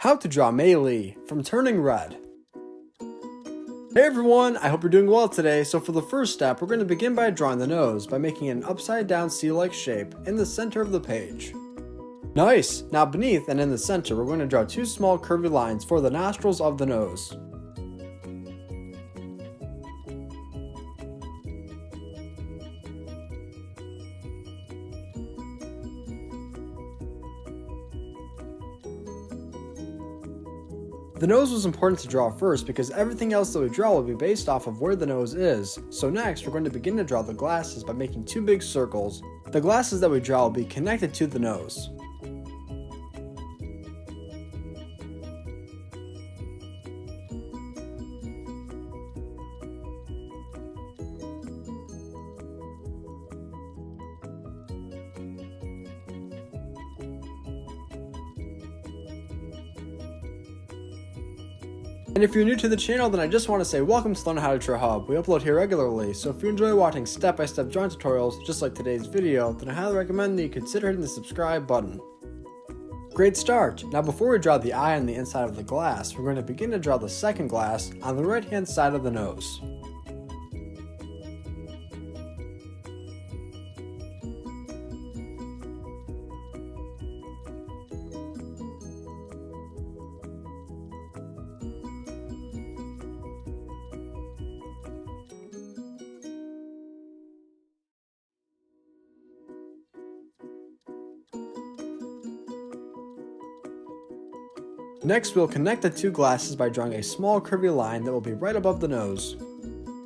How to draw Mei Li from Turning Red. Hey everyone, I hope you're doing well today. So for the first step, we're going to begin by drawing the nose by making an upside down C-like shape in the center of the page. Nice! Now beneath and in the center, we're going to draw two small curvy lines for the nostrils of the nose. The nose was important to draw first because everything else that we draw will be based off of where the nose is. So next, we're going to begin to draw the glasses by making two big circles. The glasses that we draw will be connected to the nose. And if you're new to the channel, then I just want to say welcome to Learn How to Draw Hub. We upload here regularly, so if you enjoy watching step-by-step drawing tutorials just like today's video, then I highly recommend that you consider hitting the subscribe button. Great start! Now before we draw the eye on the inside of the glass, we're going to begin to draw the second glass on the right hand side of the nose. Next, we'll connect the two glasses by drawing a small curvy line that will be right above the nose.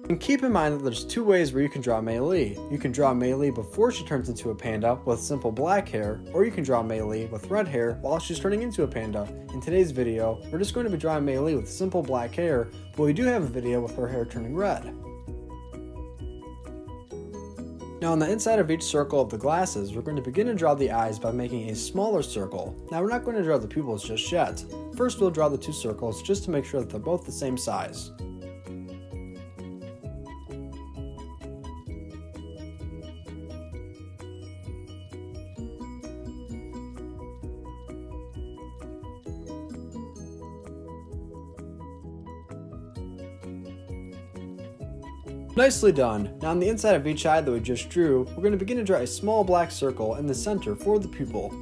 And keep in mind that there's two ways where you can draw Mei Li. You can draw Mei Li before she turns into a panda with simple black hair, or you can draw Mei Li with red hair while she's turning into a panda. In today's video, we're just going to be drawing Mei Li with simple black hair, but we do have a video with her hair turning red. Now on the inside of each circle of the glasses, we're going to begin to draw the eyes by making a smaller circle. Now we're not going to draw the pupils just yet. First we'll draw the two circles just to make sure that they're both the same size. Nicely done! Now on the inside of each eye that we just drew, we're going to begin to draw a small black circle in the center for the pupil.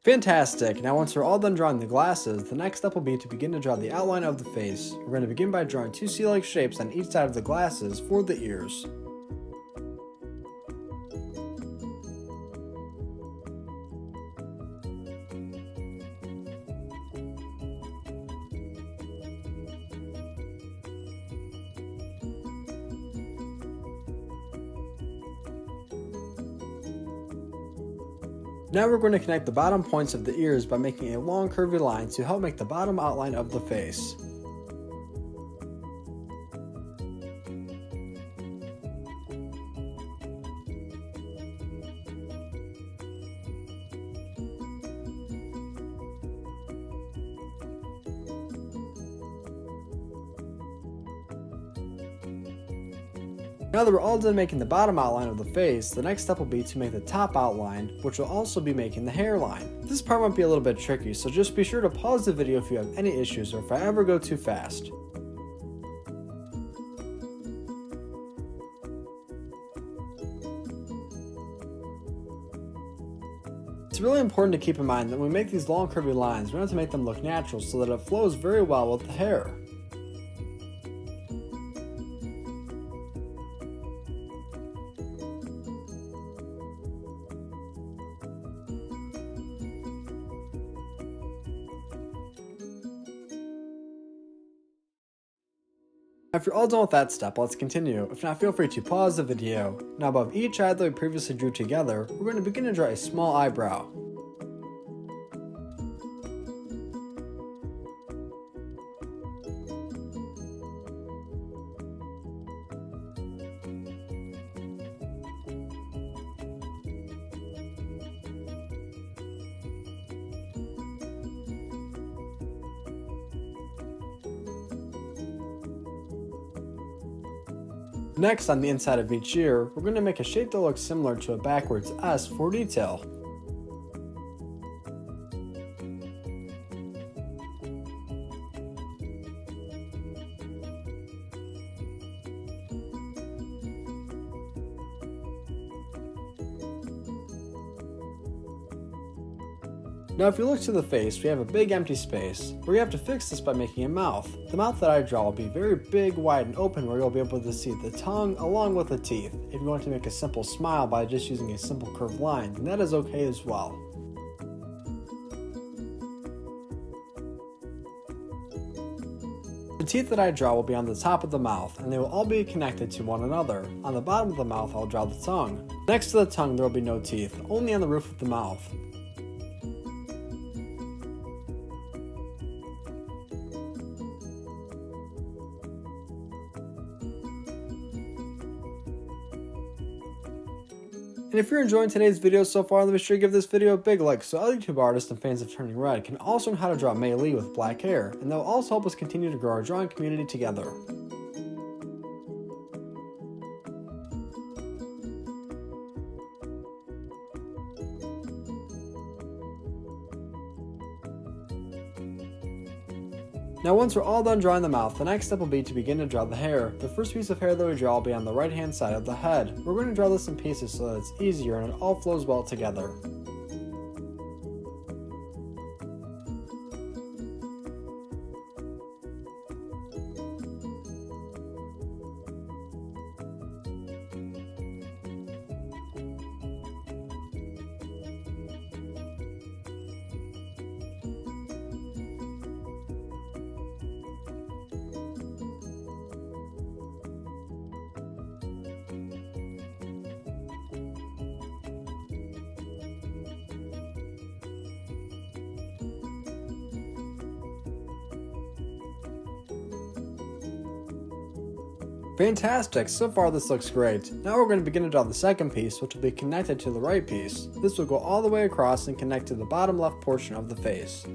Fantastic! Now once we're all done drawing the glasses, the next step will be to begin to draw the outline of the face. We're going to begin by drawing two C-like shapes on each side of the glasses for the ears. Now we're going to connect the bottom points of the ears by making a long curvy line to help make the bottom outline of the face. Now that we're all done making the bottom outline of the face, the next step will be to make the top outline, which will also be making the hairline. This part might be a little bit tricky, so just be sure to pause the video if you have any issues or if I ever go too fast. It's really important to keep in mind that when we make these long curvy lines, we have to make them look natural so that it flows very well with the hair. If you're all done with that step, let's continue. If not, feel free to pause the video. Now above each eye that we previously drew together, we're going to begin to draw a small eyebrow. Next, on the inside of each ear, we're going to make a shape that looks similar to a backwards S for detail. Now if you look to the face, we have a big empty space. We have to fix this by making a mouth. The mouth that I draw will be very big, wide, and open where you'll be able to see the tongue along with the teeth. If you want to make a simple smile by just using a simple curved line, then that is okay as well. The teeth that I draw will be on the top of the mouth, and they will all be connected to one another. On the bottom of the mouth, I'll draw the tongue. Next to the tongue, there will be no teeth, only on the roof of the mouth. And if you're enjoying today's video so far, then be sure to give this video a big like so other YouTube artists and fans of Turning Red can also learn how to draw Mei Lee with black hair, and that will also help us continue to grow our drawing community together. Now once we're all done drawing the mouth, the next step will be to begin to draw the hair. The first piece of hair that we draw will be on the right hand side of the head. We're going to draw this in pieces so that it's easier and it all flows well together. Fantastic, so far this looks great. Now we're going to begin to draw the second piece, which will be connected to the right piece. This will go all the way across and connect to the bottom left portion of the face.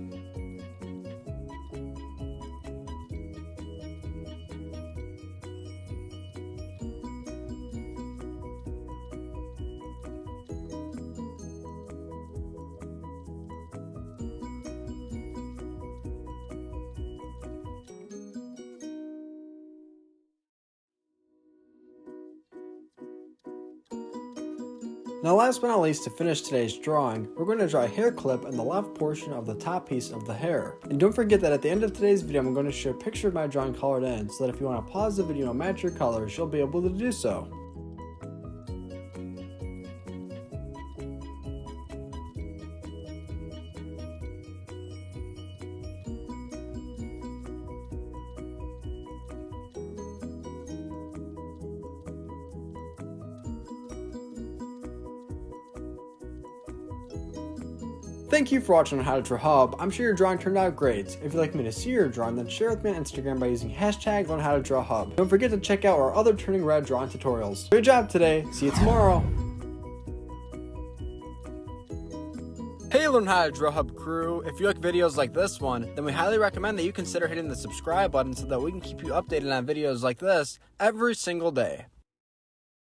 Now last but not least, to finish today's drawing, we're going to draw a hair clip in the left portion of the top piece of the hair. And don't forget that at the end of today's video, I'm going to share a picture of my drawing colored in, so that if you want to pause the video and match your colors, you'll be able to do so. Thank you for watching on How to Draw Hub. I'm sure your drawing turned out great. If you'd like me to see your drawing, then share with me on Instagram by using hashtag #LearnHowToDrawHub. Don't forget to check out our other Turning Red drawing tutorials. Great job today. See you tomorrow. Hey Learn How to Draw Hub crew, if you like videos like this one, then we highly recommend that you consider hitting the subscribe button so that we can keep you updated on videos like this every single day.